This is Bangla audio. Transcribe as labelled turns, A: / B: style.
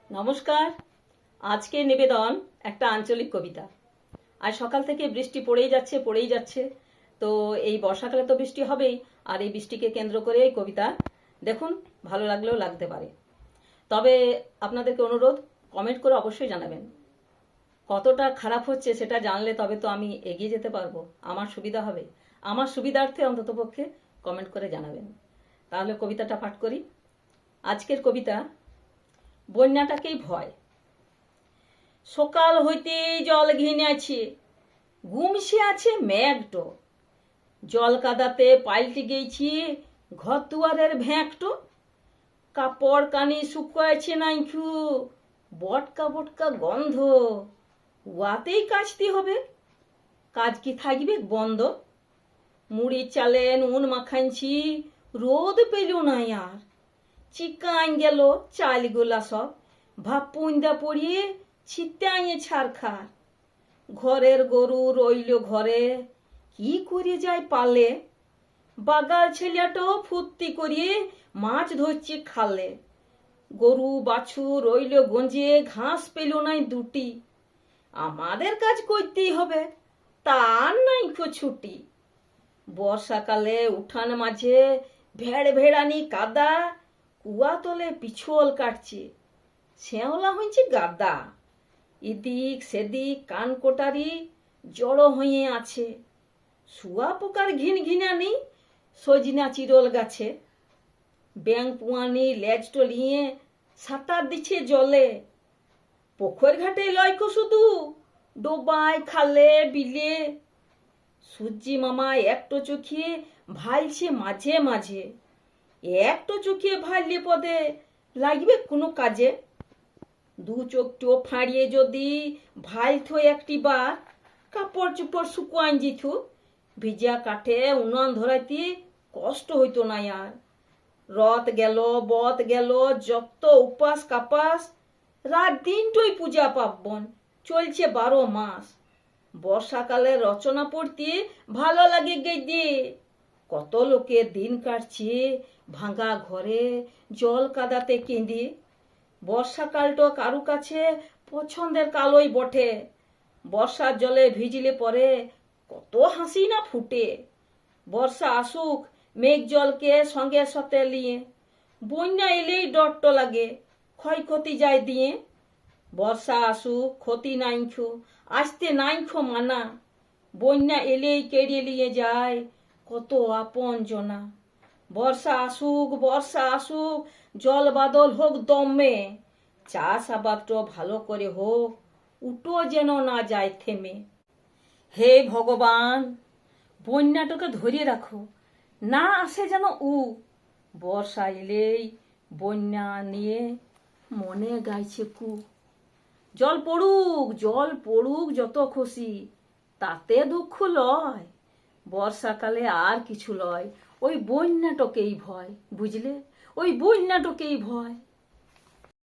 A: নমস্কার। আজকে নিবেদন একটা আঞ্চলিক কবিতা। আর সকাল থেকে বৃষ্টি পড়েই যাচ্ছে। তো এই বর্ষাকালে তো বৃষ্টি হবেই, আর এই বৃষ্টিকে কেন্দ্র করে এই কবিতা দেখুন, ভালো লাগলেও লাগতে পারে। তবে আপনাদেরকে অনুরোধ, কমেন্ট করে অবশ্যই জানাবেন। কতটা খারাপ হচ্ছে সেটা জানলে তবে তো আমি এগিয়ে যেতে পারবো, আমার সুবিধা হবে। আমার সুবিধার্থে অন্ততপক্ষে কমেন্ট করে জানাবেন। তাহলে কবিতাটা পাঠ করি। আজকের কবিতা বন্যাটাকেই ভয়। সকাল হইতেই জল ঘিনেছে, গুমসে আছে মেঘটো। জল কাদাতে পাল্টে গেছি ঘর দুয়ারের ভ্যাঁকটো। কাপড় কানি শুকাইছে নাইখু, বটকা বটকা গন্ধ। ওয়াতেই কাচতে হবে, কাজ কি থাকবে বন্ধ। মুড়ি চালে নুন মাখাইছি, রোদ পেল না আর। চিকান গেল চালগুলা সব, ভাপুন্দা পড়িয়ে ছিটাইয়ে ছাড়খার। ঘরের গরু রইল ঘরে, কি করে যায় পালে। বাগাল ছেলেটাও ফুর্তি করিয়ে মাছ ধরছে খালে। গরু বাছু রইল গঞ্জে, ঘাস পেল নাই দুটি। আমাদের কাজ করতেই হবে, তার নাই ছুটি। বর্ষাকালে উঠান মাঝে ভেড় ভেড়ানি কাদা, কুয়া তলে পিছল কাটছে, শ্যাওলা হয়েছে গাদা। এদিক সেদিক কান কোটারি জড়ো হয়ে আছে। শুয়া পোকার ঘিন ঘিনানি সজিনা চিরল গাছে। ব্যাং পুয়ানি লেজ টলিয়ে সাঁতার দিচ্ছে জলে। পুকুর ঘাটে লয়কো শুধু, ডোবায় খালে বিলে। সূর্যি মামা একটো চোখিয়ে ভাইছে মাঝে মাঝে। একটো চোখিয়ে ভাইলে পদে লাগবে কোনো কাজে। দু চোখটো ফাঁড়িয়ে যদি ভাইথো একটি বার, কাপড় চোপড় শুকুয়াইন জিথু। ভিজা কাঠে উনান ধরাইতে কষ্ট হইতো না আর। রথ গেল বত গেল যত উপাস কাপাস, রাত দিনটই পূজা পার্বণ চলছে 12 মাস। বর্ষাকালে রচনা পড়তে ভালো লাগে গেদে। কত লোকের দিন কাটছে ভাঙা ঘরে, জল কাদাতে কেঁদে। বর্ষাকালটা কারু কাছে পছন্দের কালই বটে। বর্ষার জলে ভিজলে পরে কত হাসি না ফুটে। বর্ষা আসুক মেঘ জলকে সঙ্গে সাথে নিয়ে, বন্যা এলেই ডরট লাগে ক্ষয়ক্ষতি যায় দিয়ে। বর্ষা আসুক ক্ষতি নাইখো, আসতে নাইখো মানা। বন্যা এলেই কেড়ে নিয়ে যায় কত আপন জনা। বর্ষা আসুক জল বাদল হোক দমে। চাষ আবাদটা ভালো করে হোক, উটো যেন না যায় থেমে। হে ভগবান, বন্যাটাকে ধরে রাখো, না আসে যেন বর্ষা এলেই বন্যা নিয়ে মনে গাইছে কু। জল পড়ুক যত খুশি, তাতে দুঃখ লয়। বর্ষাকালে আর কিছু লয়, ওই বন্যাটাকেই ভয়, বুঝলে, ওই বন্যাটাকেই ভয়।